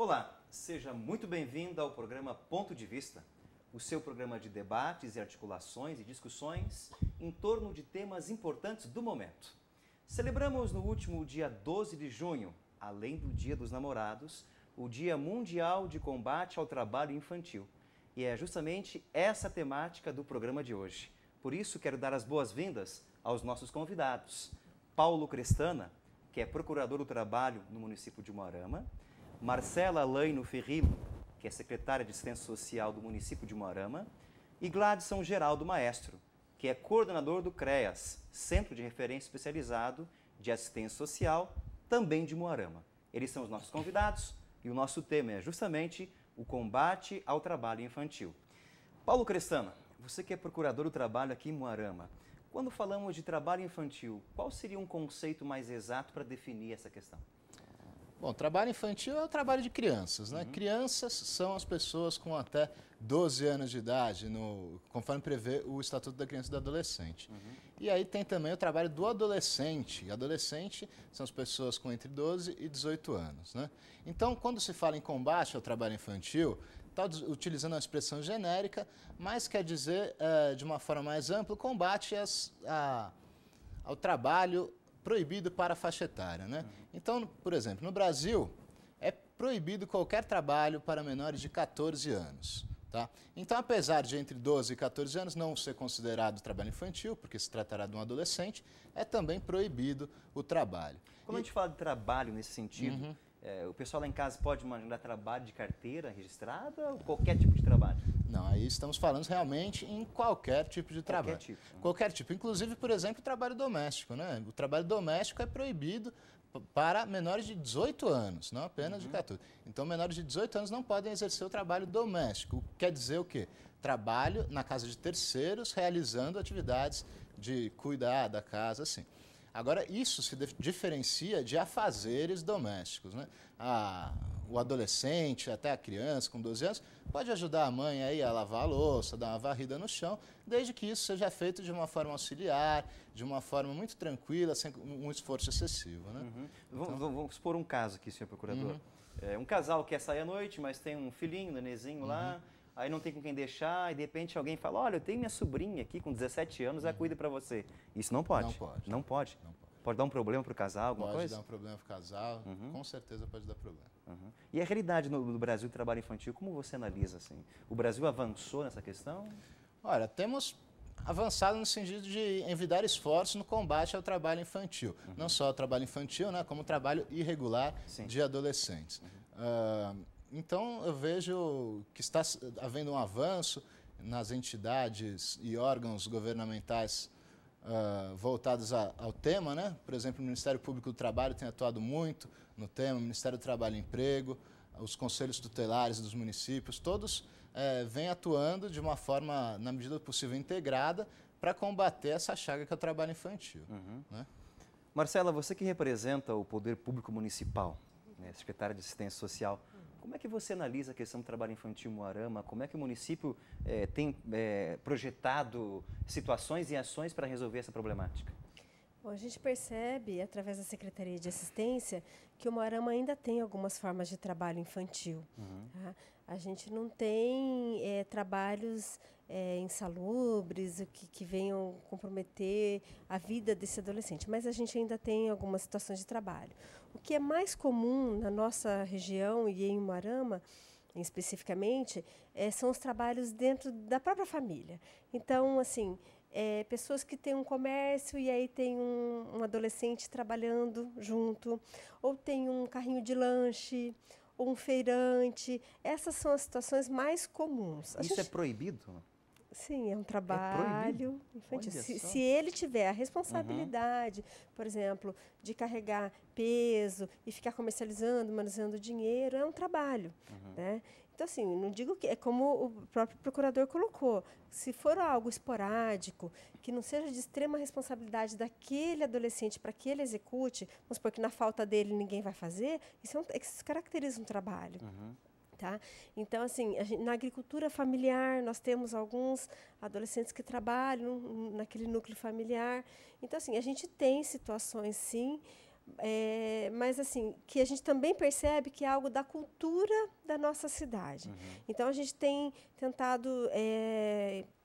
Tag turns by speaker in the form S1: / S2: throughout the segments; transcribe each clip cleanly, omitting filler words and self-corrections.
S1: Olá, seja muito bem-vindo ao programa Ponto de Vista, o seu programa de debates e articulações e discussões em torno de temas importantes do momento. Celebramos no último dia 12 de junho, além do Dia dos Namorados, o Dia Mundial de Combate ao Trabalho Infantil. E é justamente essa temática do programa de hoje. Por isso, quero dar as boas-vindas aos nossos convidados. Paulo Crestana, que é procurador do trabalho no município de Umuarama, Marcela Laino Ferrillo, que é secretária de Assistência Social do município de Umuarama, e Gladson Geraldo Maestro, que é coordenador do CREAS, Centro de Referência Especializado de Assistência Social, também de Umuarama. Eles são os nossos convidados e o nosso tema é justamente o combate ao trabalho infantil. Paulo Crestana, você que é procurador do trabalho aqui em Umuarama, quando falamos de trabalho infantil, qual seria um conceito mais exato para definir essa questão?
S2: Bom, trabalho infantil é o trabalho de crianças, né? Crianças são as pessoas com até 12 anos de idade, conforme prevê o Estatuto da Criança e do Adolescente. E aí tem também o trabalho do adolescente. Adolescente são as pessoas com entre 12 e 18 anos, né? Então, quando se fala em combate ao trabalho infantil, está utilizando uma expressão genérica, mas quer dizer, de uma forma mais ampla, o combate ao trabalho proibido para a faixa etária, né? Então, por exemplo, no Brasil é proibido qualquer trabalho para menores de 14 anos. Tá? Então, apesar de entre 12 e 14 anos não ser considerado trabalho infantil, porque se tratará de um adolescente, é também proibido o trabalho.
S1: Quando a gente fala de trabalho nesse sentido, o pessoal lá em casa pode mandar trabalho de carteira registrada ou qualquer tipo de trabalho?
S2: Não, aí estamos falando realmente em qualquer tipo de trabalho.
S1: Qualquer tipo.
S2: Qualquer tipo. Inclusive, por exemplo, o trabalho doméstico, né? O trabalho doméstico é proibido para menores de 18 anos, não apenas de 14. Então, menores de 18 anos não podem exercer o trabalho doméstico. Quer dizer o quê? Trabalho na casa de terceiros, realizando atividades de cuidar da casa, assim. Agora, isso se diferencia de afazeres domésticos, né? O adolescente, até a criança com 12 anos, pode ajudar a mãe aí a lavar a louça, dar uma varrida no chão, desde que isso seja feito de uma forma auxiliar, de uma forma muito tranquila, sem um esforço excessivo, né?
S1: Então, vamos supor um caso aqui, senhor procurador. Um casal quer sair à noite, mas tem um filhinho, um nenenzinho lá, aí não tem com quem deixar, e de repente alguém fala, olha, eu tenho minha sobrinha aqui com 17 anos, ela cuida para você. Isso não pode?
S2: Não pode.
S1: Não pode? Não pode. Pode dar um problema para o casal, alguma coisa?
S2: Pode dar um problema para o casal, com certeza pode dar problema.
S1: E a realidade no Brasil do trabalho infantil, como você analisa assim? O Brasil avançou nessa questão?
S2: Olha, temos avançado no sentido de envidar esforços no combate ao trabalho infantil. Não só o trabalho infantil, né, como o trabalho irregular de adolescentes. Então, eu vejo que está havendo um avanço nas entidades e órgãos governamentais voltados ao tema, né? Por exemplo, o Ministério Público do Trabalho tem atuado muito no tema, o Ministério do Trabalho e Emprego, os conselhos tutelares dos municípios, todos vêm atuando de uma forma, na medida do possível, integrada para combater essa chaga que é o trabalho infantil. Né?
S1: Marcela, você que representa o Poder Público Municipal, né, secretária de Assistência Social, como é que você analisa a questão do trabalho infantil em Umuarama? Como é que o município tem projetado situações e ações para resolver essa problemática?
S3: Bom, a gente percebe, através da Secretaria de Assistência, que o Umuarama ainda tem algumas formas de trabalho infantil. Tá? A gente não tem trabalhos insalubres que venham comprometer a vida desse adolescente, mas a gente ainda tem algumas situações de trabalho. O que é mais comum na nossa região e em Umuarama, especificamente, são os trabalhos dentro da própria família. Então, assim, pessoas que têm um comércio e aí tem um adolescente trabalhando junto, ou tem um carrinho de lanche, ou um feirante. Essas são as situações mais comuns.
S1: Isso é proibido?
S3: Sim, é um trabalho infantil. Se ele tiver a responsabilidade, por exemplo, de carregar peso e ficar comercializando, manuseando dinheiro, é um trabalho. Né? Então, assim, não digo que é como o próprio procurador colocou. Se for algo esporádico, que não seja de extrema responsabilidade daquele adolescente para que ele execute, vamos supor que na falta dele ninguém vai fazer, isso caracteriza um trabalho. Tá? Então, assim, na agricultura familiar, nós temos alguns adolescentes que trabalham naquele núcleo familiar. Então, assim, a gente tem situações, sim, mas assim, que a gente também percebe que é algo da cultura da nossa cidade. Então, a gente tem tentado,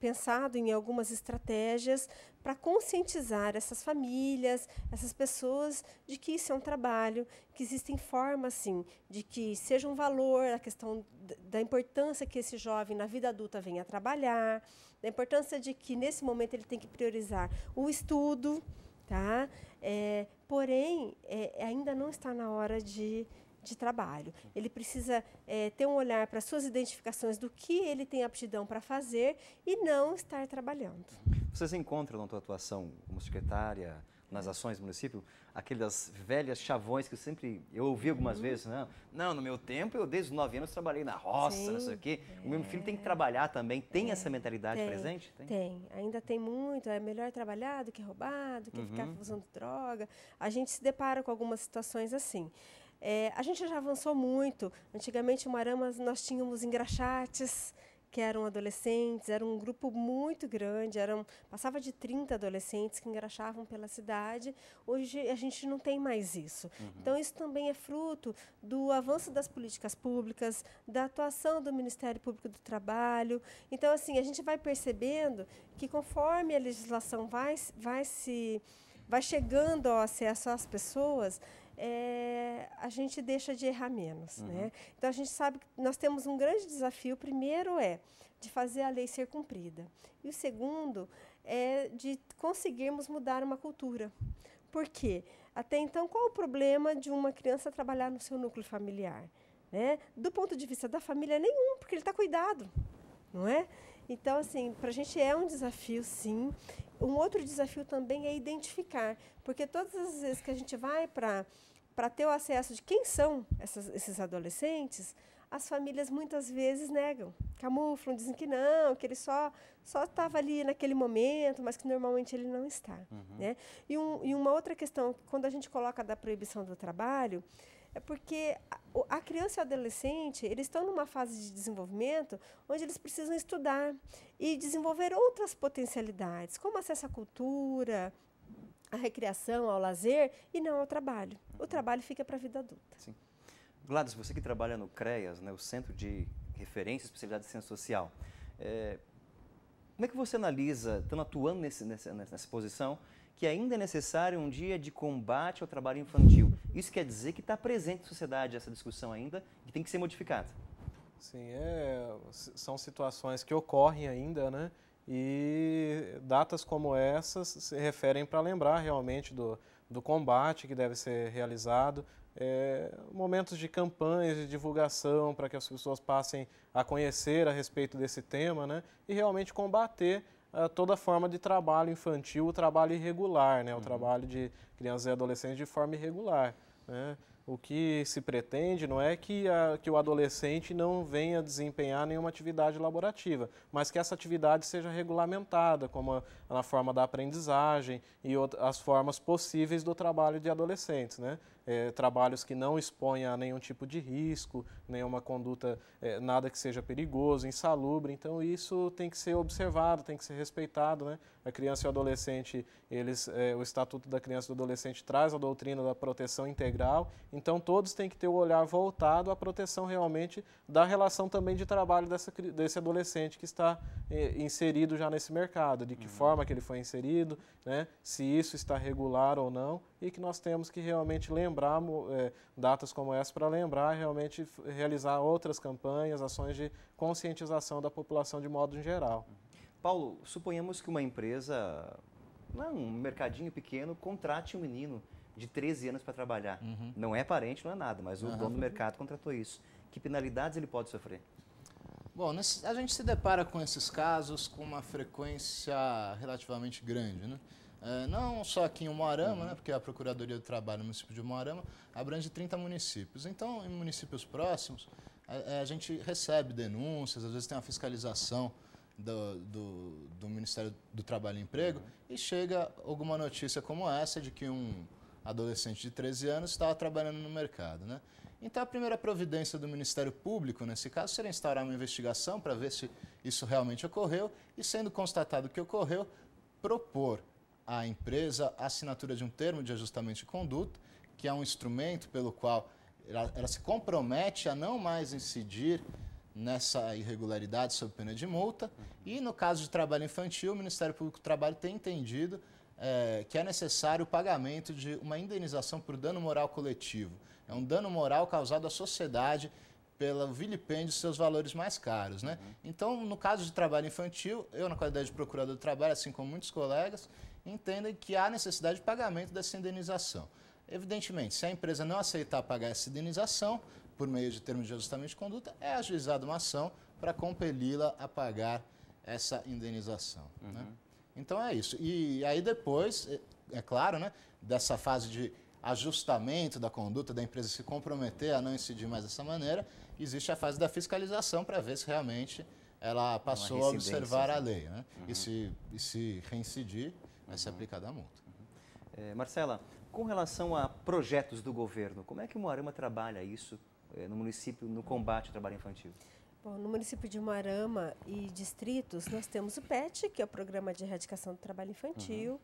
S3: pensado em algumas estratégias para conscientizar essas famílias, essas pessoas, de que isso é um trabalho, que existem formas, sim, de que seja um valor, a questão da importância que esse jovem, na vida adulta, venha trabalhar, da importância de que, nesse momento, ele tem que priorizar o estudo, tá? Porém, ainda não está na hora de trabalho. Ele precisa ter um olhar para as suas identificações do que ele tem aptidão para fazer e não estar trabalhando.
S1: Vocês encontram na tua atuação como secretária, nas ações do município, aquelas velhas chavões que eu ouvi algumas vezes, não, no meu tempo, eu desde os 9 anos trabalhei na roça, não sei o quê. O meu filho tem que trabalhar também. Tem essa mentalidade presente?
S3: Tem. Ainda tem muito. É melhor trabalhar do que roubar, do que ficar usando droga. A gente se depara com algumas situações assim. A gente já avançou muito. Antigamente, em Umuarama, nós tínhamos engraxates, que eram adolescentes, era um grupo muito grande, passava de 30 adolescentes que engraxavam pela cidade. Hoje a gente não tem mais isso. Então, isso também é fruto do avanço das políticas públicas, da atuação do Ministério Público do Trabalho. Então, assim, a gente vai percebendo que, conforme a legislação vai chegando ao acesso às pessoas, a gente deixa de errar menos. Né? Então, a gente sabe que nós temos um grande desafio. O primeiro de fazer a lei ser cumprida. E o segundo é de conseguirmos mudar uma cultura. Por quê? Até então, qual o problema de uma criança trabalhar no seu núcleo familiar? Né? Do ponto de vista da família, nenhum, porque ele está cuidado. Não é? Então, assim, para a gente é um desafio, sim. Um outro desafio também é identificar, porque todas as vezes que a gente vai para ter o acesso de quem são esses adolescentes, as famílias muitas vezes negam, camuflam, dizem que não, que ele só estava ali naquele momento, mas que normalmente ele não está. Né? E uma outra questão, quando a gente coloca da proibição do trabalho, é porque a criança e o adolescente, eles estão numa fase de desenvolvimento onde eles precisam estudar e desenvolver outras potencialidades, como acesso à cultura, à recreação, ao lazer, e não ao trabalho. O trabalho fica para a vida adulta.
S1: Sim. Gladys, você que trabalha no CREAS, né, o Centro de Referência e Especialidade de Ciência Social, como é que você analisa, estando atuando nessa posição, que ainda é necessário um dia de combate ao trabalho infantil? Isso quer dizer que está presente na sociedade essa discussão ainda e tem que ser modificada.
S4: Sim, são situações que ocorrem ainda, né? E datas como essas se referem para lembrar realmente do combate que deve ser realizado, momentos de campanhas de divulgação para que as pessoas passem a conhecer a respeito desse tema, né? E realmente combater toda forma de trabalho infantil, o trabalho irregular, né? O trabalho de crianças e adolescentes de forma irregular. Né? O que se pretende não é que o adolescente não venha desempenhar nenhuma atividade laborativa, mas que essa atividade seja regulamentada, como na forma da aprendizagem e as formas possíveis do trabalho de adolescentes, né? Trabalhos que não exponham a nenhum tipo de risco, nenhuma conduta, nada que seja perigoso, insalubre. Então, isso tem que ser observado, tem que ser respeitado. Né? A criança e o adolescente, o Estatuto da Criança e do Adolescente traz a doutrina da proteção integral. Então, todos têm que ter o olhar voltado à proteção realmente da relação também de trabalho desse adolescente que está inserido já nesse mercado, de que forma que ele foi inserido, né? Se isso está regular ou não, e que nós temos que realmente lembrar datas como essa para lembrar realmente realizar outras campanhas, ações de conscientização da população de modo geral.
S1: Paulo, suponhamos que uma empresa, um mercadinho pequeno, contrate um menino de 13 anos para trabalhar. Não é parente, não é nada, mas o dono do mercado contratou isso. Que penalidades ele pode sofrer?
S2: Bom, a gente se depara com esses casos com uma frequência relativamente grande, né? Não só aqui em Umuarama, né, porque a Procuradoria do Trabalho no município de Umuarama abrange 30 municípios. Então, em municípios próximos, a gente recebe denúncias, às vezes tem uma fiscalização do Ministério do Trabalho e Emprego e chega alguma notícia como essa de que um adolescente de 13 anos estava trabalhando no mercado. Né? Então, a primeira providência do Ministério Público, nesse caso, seria instaurar uma investigação para ver se isso realmente ocorreu e, sendo constatado que ocorreu, propor à empresa a assinatura de um termo de ajustamento de conduta que é um instrumento pelo qual ela se compromete a não mais incidir nessa irregularidade sob pena de multa. E no caso de trabalho infantil, o Ministério Público do Trabalho tem entendido que é necessário o pagamento de uma indenização por dano moral coletivo. É um dano moral causado à sociedade pelo vilipêndio de seus valores mais caros, né? Então, no caso de trabalho infantil, eu, na qualidade de procurador do trabalho, assim como muitos colegas, entendem que há necessidade de pagamento dessa indenização. Evidentemente, se a empresa não aceitar pagar essa indenização, por meio de termos de ajustamento de conduta, é ajuizada uma ação para compeli-la a pagar essa indenização. Né? Então é isso. E aí depois, é claro, né, dessa fase de ajustamento da conduta da empresa se comprometer a não incidir mais dessa maneira, existe a fase da fiscalização para ver se realmente ela passou a observar a lei. Né? E se reincidir, vai ser aplicada a multa.
S1: Marcela, com relação a projetos do governo, como é que o Umuarama trabalha isso no município no combate ao trabalho infantil?
S3: Bom, no município de Umuarama e distritos, nós temos o PET, que é o Programa de Erradicação do Trabalho Infantil.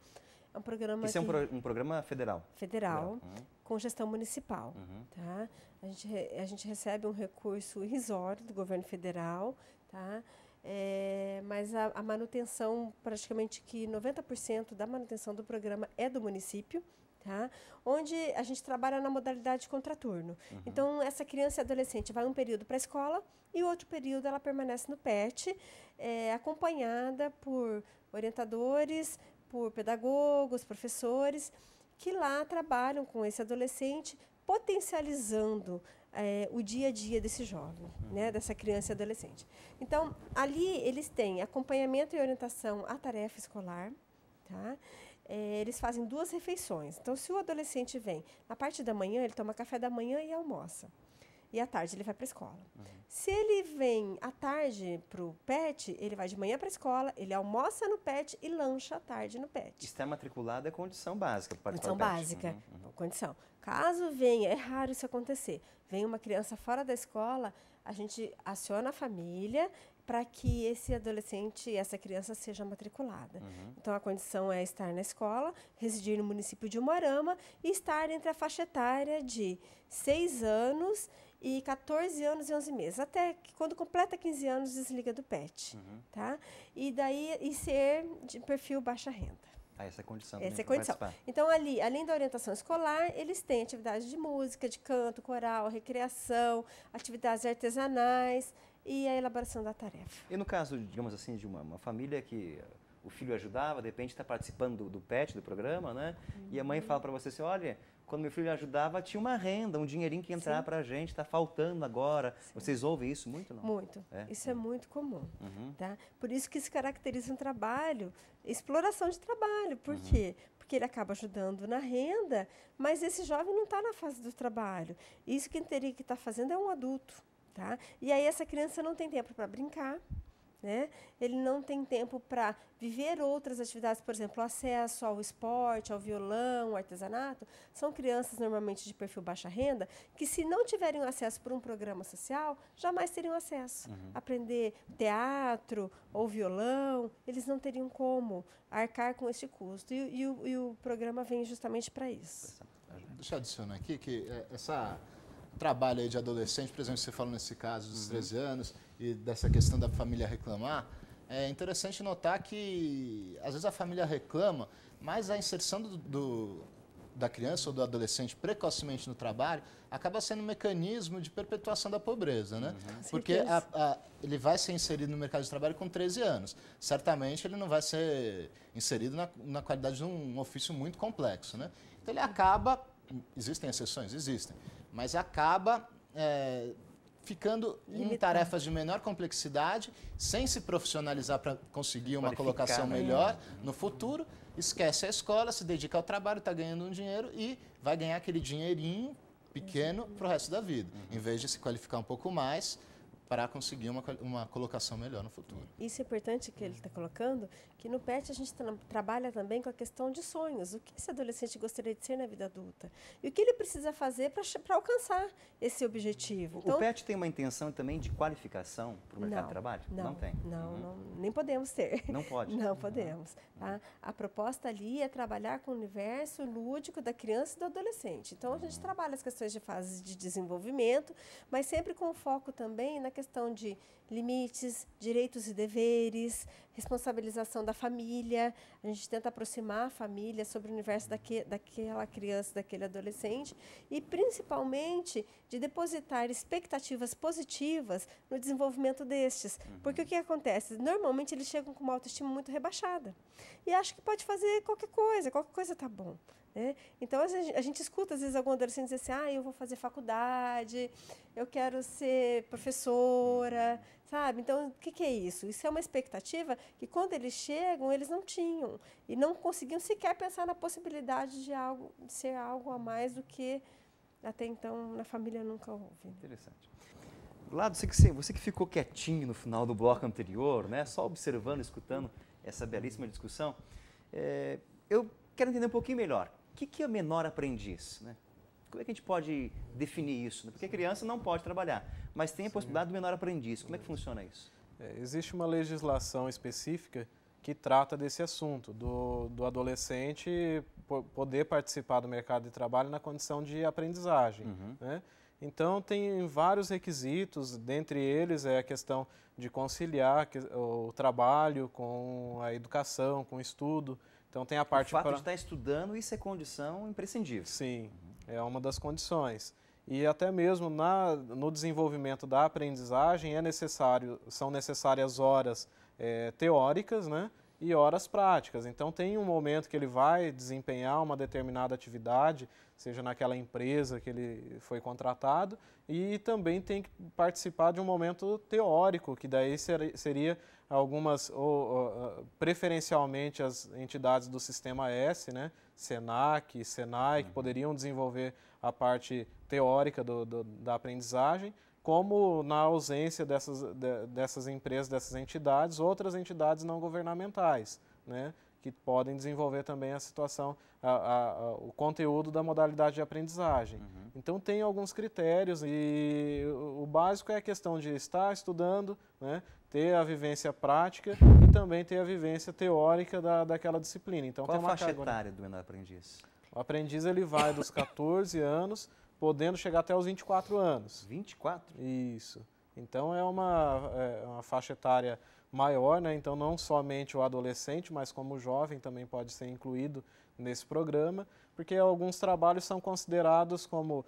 S3: É um programa
S1: Esse é um programa federal?
S3: Federal, com gestão municipal. Tá? A gente recebe um recurso irrisório do governo federal, tá? Mas a manutenção, praticamente que 90% da manutenção do programa é do município, tá? Onde a gente trabalha na modalidade contraturno. Então, essa criança e adolescente vai um período para a escola e o outro período ela permanece no PET, acompanhada por orientadores, por pedagogos, professores, que lá trabalham com esse adolescente, potencializando o dia a dia desse jovem, né, dessa criança e adolescente. Então, ali eles têm acompanhamento e orientação à tarefa escolar, tá? Eles fazem 2 refeições. Então, se o adolescente vem na parte da manhã, ele toma café da manhã e almoça. E à tarde ele vai para a escola. Se ele vem à tarde para o PET, ele vai de manhã para a escola, ele almoça no PET e lancha à tarde no PET.
S1: Estar matriculado é condição básica para participar
S3: Condição
S1: do PET.
S3: básica, condição. Caso venha, é raro isso acontecer, vem uma criança fora da escola, a gente aciona a família para que esse adolescente, essa criança seja matriculada. Então, a condição é estar na escola, residir no município de Umuarama e estar entre a faixa etária de 6 anos e 14 anos e 11 meses. Até que quando completa 15 anos, desliga do PET. Tá? E ser de perfil baixa renda.
S1: Essa é a condição.
S3: Essa é a condição. Então, ali, além da orientação escolar, eles têm atividades de música, de canto, coral, recreação, atividades artesanais e a elaboração da tarefa.
S1: E no caso, digamos assim, de uma família que o filho ajudava, de repente está participando do PET, do programa, né? E a mãe fala para você assim, olha, quando meu filho ajudava, tinha uma renda, um dinheirinho que ia entrar para a gente, está faltando agora. Sim. Vocês ouvem isso muito, não?
S3: Muito. Isso é muito comum. Tá? Por isso que se caracteriza um trabalho, exploração de trabalho. Por quê? Porque ele acaba ajudando na renda, mas esse jovem não está na fase do trabalho. Isso quem teria que estar fazendo é um adulto. Tá? E aí essa criança não tem tempo para brincar, né? Ele não tem tempo para viver outras atividades, por exemplo, o acesso ao esporte, ao violão, ao artesanato. São crianças normalmente de perfil baixa renda que, se não tiverem acesso por um programa social, jamais teriam acesso. Aprender teatro ou violão, eles não teriam como arcar com esse custo. E o programa vem justamente para isso.
S2: Deixa eu adicionar aqui que essa trabalho aí de adolescente, por exemplo, você falou nesse caso dos 13 anos e dessa questão da família reclamar, é interessante notar que às vezes a família reclama, mas a inserção da criança ou do adolescente precocemente no trabalho acaba sendo um mecanismo de perpetuação da pobreza, né? Porque ele vai ser inserido no mercado de trabalho com 13 anos. Certamente ele não vai ser inserido na qualidade de um ofício muito complexo, né? Então ele acaba, existem exceções? Existem. Mas acaba ficando em tarefas de menor complexidade, sem se profissionalizar para conseguir uma colocação melhor no futuro, esquece a escola, se dedica ao trabalho, está ganhando um dinheiro e vai ganhar aquele dinheirinho pequeno para o resto da vida. Em vez de se qualificar um pouco mais, para conseguir uma colocação melhor no futuro.
S3: Isso é importante que ele está colocando, que no PET a gente trabalha também com a questão de sonhos. O que esse adolescente gostaria de ser na vida adulta? E o que ele precisa fazer para alcançar esse objetivo?
S1: Então, o PET tem uma intenção também de qualificação para o mercado de trabalho?
S3: Não
S1: tem.
S3: Não, nem podemos ter.
S1: Não pode?
S3: Não podemos. Tá? A proposta ali é trabalhar com o universo lúdico da criança e do adolescente. Então, a gente trabalha as questões de fases de desenvolvimento, mas sempre com foco também na questão de limites, direitos e deveres, responsabilização da família. A gente tenta aproximar a família sobre o universo daquela criança, daquele adolescente e, principalmente, de depositar expectativas positivas no desenvolvimento destes. Porque o que acontece? Normalmente, eles chegam com uma autoestima muito rebaixada e acham que pode fazer qualquer coisa está bom. Então, a gente escuta, às vezes, algum adolescente dizer assim, eu vou fazer faculdade, eu quero ser professora, sabe? Então, o que é isso? Isso é uma expectativa que, quando eles chegam, eles não tinham e não conseguiam sequer pensar na possibilidade de ser algo a mais do que, até então, na família nunca houve.
S1: Interessante. Lado, você que ficou quietinho no final do bloco anterior, né? Só observando, escutando essa belíssima discussão, eu quero entender um pouquinho melhor. O que é menor aprendiz? Né? Como é que a gente pode definir isso? Porque a criança não pode trabalhar, mas tem a possibilidade do menor aprendiz. Como é que funciona isso?
S4: Existe uma legislação específica que trata desse assunto, do adolescente poder participar do mercado de trabalho na condição de aprendizagem. Né? Então, tem vários requisitos, dentre eles é a questão de conciliar o trabalho com a educação, com o estudo. Então, tem a parte...
S1: O fato de estar estudando, isso é condição imprescindível.
S4: Sim, é uma das condições. E até mesmo no desenvolvimento da aprendizagem são necessárias horas teóricas, né, e horas práticas. Então, tem um momento que ele vai desempenhar uma determinada atividade, seja naquela empresa que ele foi contratado, e também tem que participar de um momento teórico, que daí seria algumas, preferencialmente as entidades do Sistema S, né, SENAC, SENAI, que poderiam desenvolver a parte teórica da aprendizagem, como na ausência dessas empresas, dessas entidades, outras entidades não governamentais, né, que podem desenvolver também a situação, o conteúdo da modalidade de aprendizagem. Então, tem alguns critérios e o básico é a questão de estar estudando, né, ter a vivência prática e também ter a vivência teórica daquela disciplina. Então,
S1: qual
S4: tem
S1: a faixa etária do menor aprendiz?
S4: O aprendiz ele vai dos 14 anos, podendo chegar até os 24 anos.
S1: 24?
S4: Isso. Então, é uma faixa etária maior, né? Então, não somente o adolescente, mas como o jovem também pode ser incluído nesse programa, porque alguns trabalhos são considerados como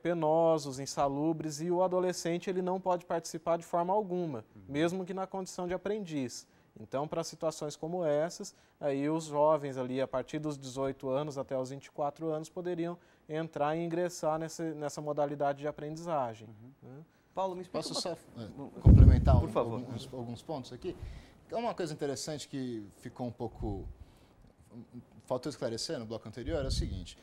S4: penosos, insalubres, e o adolescente ele não pode participar de forma alguma, mesmo que na condição de aprendiz. Então, para situações como essas, aí os jovens ali, a partir dos 18 anos até os 24 anos, poderiam entrar e ingressar nessa modalidade de aprendizagem. Né?
S1: Paulo, me explica.
S2: Posso só complementar
S1: Por favor.
S2: alguns pontos aqui? Uma coisa interessante que ficou um pouco... faltou esclarecer no bloco anterior é o seguinte: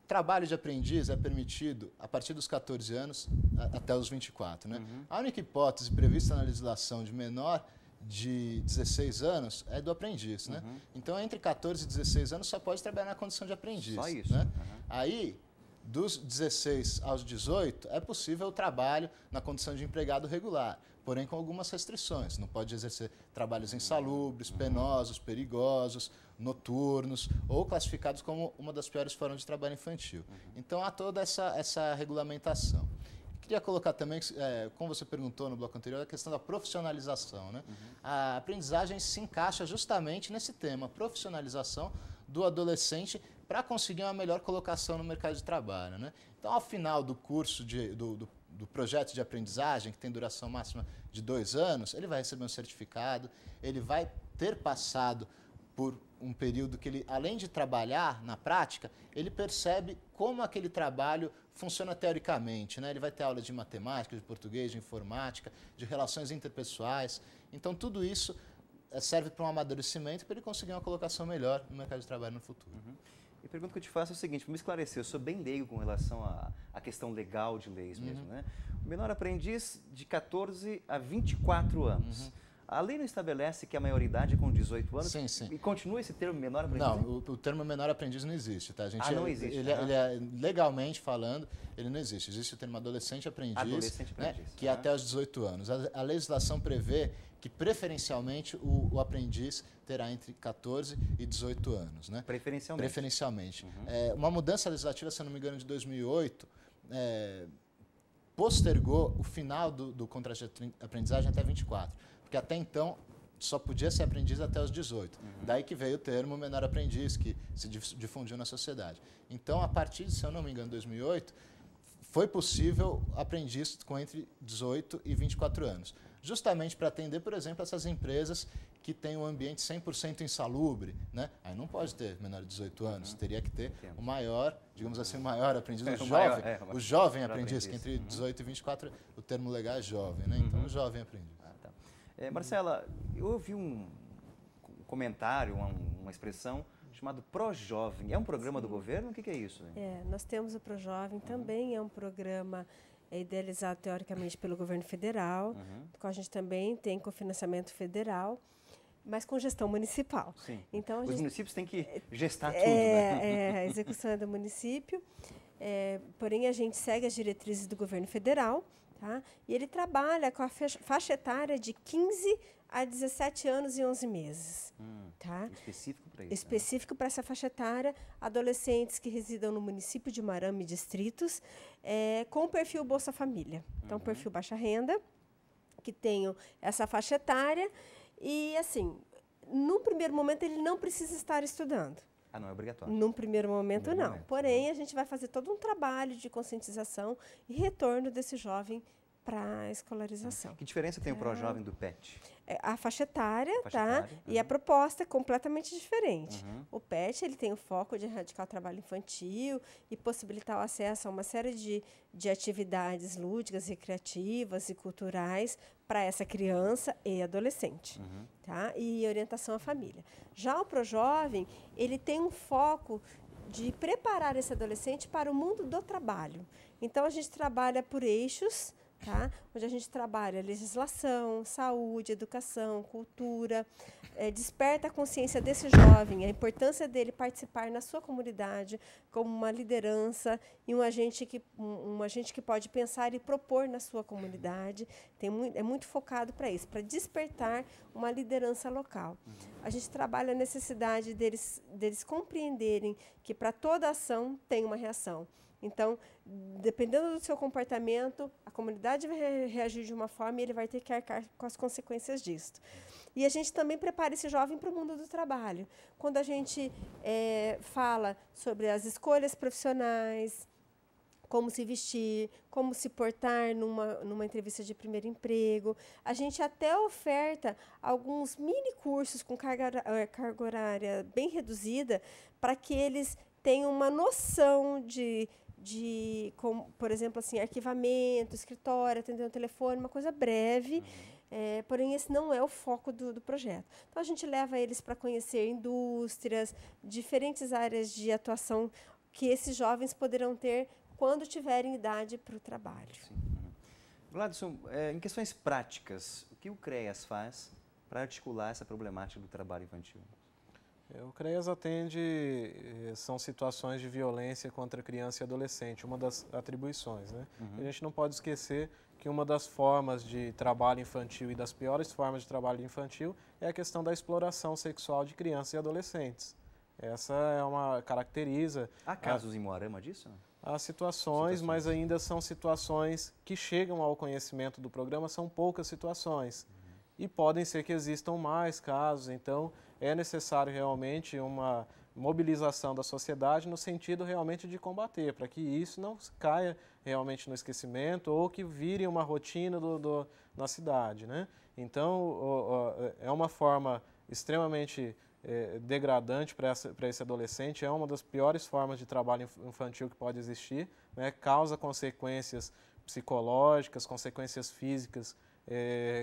S2: trabalho de aprendiz é permitido a partir dos 14 anos até os 24. Né? A única hipótese prevista na legislação de menor de 16 anos é do aprendiz. Né? Então, entre 14 e 16 anos, só pode trabalhar na condição de aprendiz.
S1: Só isso.
S2: Né? Aí, dos 16 aos 18, é possível o trabalho na condição de empregado regular, porém com algumas restrições. Não pode exercer trabalhos insalubres, penosos, perigosos, noturnos ou classificados como uma das piores formas de trabalho infantil. Então, há toda essa regulamentação. Queria colocar também, como você perguntou no bloco anterior, a questão da profissionalização. Né? A aprendizagem se encaixa justamente nesse tema, profissionalização do adolescente para conseguir uma melhor colocação no mercado de trabalho. Né? Então, ao final do curso do projeto de aprendizagem, que tem duração máxima de 2 anos, ele vai receber um certificado, ele vai ter passado por um período que ele, além de trabalhar na prática, ele percebe como aquele trabalho funciona teoricamente. Né? Ele vai ter aula de matemática, de português, de informática, de relações interpessoais. Então, tudo isso serve para um amadurecimento para ele conseguir uma colocação melhor no mercado de trabalho no futuro.
S1: E a pergunta que eu te faço é o seguinte, para me esclarecer, eu sou bem leigo com relação à questão legal de leis mesmo, né? O menor aprendiz de 14 a 24 anos. A lei não estabelece que a maioridade é com 18 anos?
S2: Sim, sim.
S1: E continua esse termo menor aprendiz?
S2: Não, o termo menor aprendiz não existe, tá?
S1: Não existe.
S2: Legalmente falando, ele não existe. Existe o termo adolescente aprendiz, né, que é até os 18 anos. A legislação prevê que, preferencialmente, o aprendiz terá entre 14 e 18 anos. Né? Preferencialmente. Uma mudança legislativa, se eu não me engano, de 2008, postergou o final do contrato de aprendizagem até 24. Porque até então só podia ser aprendiz até os 18. Daí que veio o termo menor aprendiz, que se difundiu na sociedade. Então, a partir, se eu não me engano, de 2008, foi possível aprendiz com entre 18 e 24 anos. Justamente para atender, por exemplo, essas empresas que têm um ambiente 100% insalubre. Né? Aí não pode ter menor de 18 anos, teria que ter o maior, digamos assim, o maior aprendiz, o jovem aprendiz, que entre 18 e 24, o termo legal é jovem. Né? Então, o jovem aprendiz.
S1: Marcela, eu ouvi um comentário, uma expressão chamado ProJovem. É um programa do governo? O que é isso?
S3: Nós temos o ProJovem, também é um programa idealizado teoricamente pelo governo federal, do qual a gente também tem cofinanciamento federal, mas com gestão municipal.
S1: Sim.
S3: Então,
S1: os municípios têm que gestar tudo. Né?
S3: A execução é do município, porém a gente segue as diretrizes do governo federal. Tá? E ele trabalha com a faixa etária de 15 a 17 anos e 11 meses. Tá?
S1: Específico para isso.
S3: Específico para essa faixa etária, adolescentes que residam no município de Marama e distritos, com perfil Bolsa Família. Então, perfil baixa renda, que tenham essa faixa etária. E, assim, num primeiro momento, ele não precisa estar estudando.
S1: Não é obrigatório?
S3: Num primeiro momento, não. Porém, a gente vai fazer todo um trabalho de conscientização e retorno desse jovem para a escolarização.
S1: Que diferença tem o ProJovem do PET?
S3: A faixa etária, E a proposta é completamente diferente. O PET ele tem o foco de erradicar o trabalho infantil e possibilitar o acesso a uma série de atividades lúdicas, recreativas e culturais para essa criança e adolescente. Tá? E orientação à família. Já o ProJovem, ele tem um foco de preparar esse adolescente para o mundo do trabalho. Então, a gente trabalha por eixos, tá? Onde a gente trabalha legislação, saúde, educação, cultura, desperta a consciência desse jovem, a importância dele participar na sua comunidade como uma liderança e um agente que pode pensar e propor na sua comunidade. É muito focado para isso, para despertar uma liderança local. A gente trabalha a necessidade deles compreenderem que para toda ação tem uma reação. Então, dependendo do seu comportamento, a comunidade vai reagir de uma forma e ele vai ter que arcar com as consequências disso. E a gente também prepara esse jovem para o mundo do trabalho. Quando a gente fala sobre as escolhas profissionais, como se vestir, como se portar numa entrevista de primeiro emprego, a gente até oferta alguns mini cursos com carga horária bem reduzida para que eles tenham uma noção como, por exemplo, assim, arquivamento, escritório, atender um telefone, uma coisa breve, porém esse não é o foco do projeto. Então, a gente leva eles para conhecer indústrias, diferentes áreas de atuação que esses jovens poderão ter quando tiverem idade para o trabalho.
S1: Gladson, em questões práticas, o que o CREAS faz para articular essa problemática do trabalho infantil?
S4: O CREAS atende, são situações de violência contra criança e adolescente, uma das atribuições. Né? A gente não pode esquecer que uma das formas de trabalho infantil e das piores formas de trabalho infantil é a questão da exploração sexual de crianças e adolescentes. Essa é uma caracteriza...
S1: Há casos em Moarama disso?
S4: Há situações, mas ainda são situações que chegam ao conhecimento do programa, são poucas situações. E podem ser que existam mais casos, então é necessário realmente uma mobilização da sociedade no sentido realmente de combater, para que isso não caia realmente no esquecimento ou que vire uma rotina na cidade. Né? Então, é uma forma extremamente degradante para esse adolescente, é uma das piores formas de trabalho infantil que pode existir, né? Causa consequências psicológicas, consequências físicas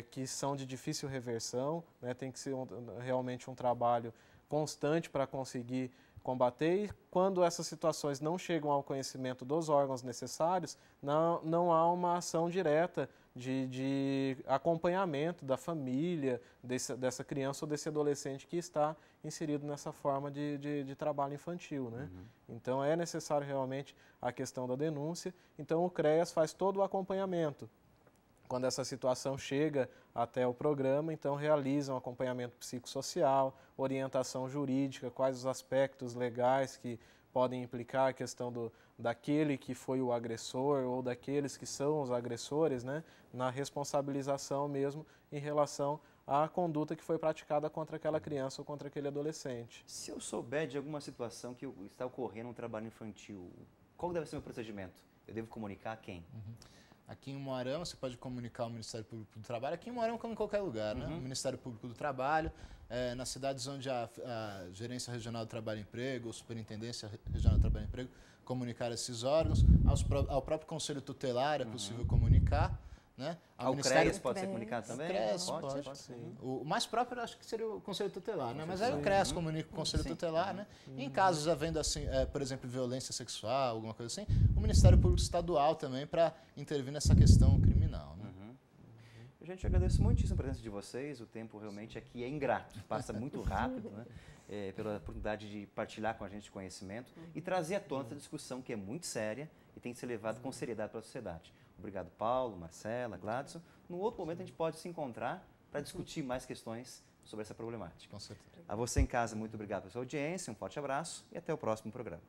S4: que são de difícil reversão, né? Tem que ser realmente um trabalho constante para conseguir combater, e quando essas situações não chegam ao conhecimento dos órgãos necessários, não há uma ação direta de acompanhamento da família, dessa criança ou desse adolescente que está inserido nessa forma de trabalho infantil, né? Então é necessário realmente a questão da denúncia. Então o CREAS faz todo o acompanhamento. Quando essa situação chega até o programa, então realizam acompanhamento psicossocial, orientação jurídica, quais os aspectos legais que podem implicar a questão daquele que foi o agressor ou daqueles que são os agressores, né, na responsabilização mesmo em relação à conduta que foi praticada contra aquela criança ou contra aquele adolescente.
S1: Se eu souber de alguma situação que está ocorrendo um trabalho infantil, qual deve ser o meu procedimento? Eu devo comunicar a quem?
S2: Aqui em Moarama, você pode comunicar ao Ministério Público do Trabalho, aqui em Moarama como em qualquer lugar, né? O Ministério Público do Trabalho, nas cidades onde a Gerência Regional do Trabalho e Emprego, ou Superintendência Regional do Trabalho e Emprego, comunicar esses órgãos, ao próprio Conselho Tutelar é possível comunicar, né?
S1: Ao CREAS pode ser comunicado também?
S2: O CREAS pode sim. O mais próprio eu acho que seria o Conselho Tutelar, né? Mas aí o CREAS comunica com o Conselho Tutelar, né? E em casos havendo, assim, por exemplo, violência sexual, alguma coisa assim, o Ministério Público Estadual também para intervir nessa questão criminal, né?
S1: Gente, eu agradeço muitíssimo a presença de vocês, o tempo realmente aqui é ingrato, passa muito rápido, né? Pela oportunidade de partilhar com a gente conhecimento e trazer à tona essa discussão que é muito séria e tem que ser levada com seriedade para a sociedade. Obrigado, Paulo, Marcela, Gladson. Num outro momento a gente pode se encontrar para discutir mais questões sobre essa problemática.
S2: Com certeza.
S1: A você em casa, muito obrigado pela sua audiência, um forte abraço e até o próximo programa.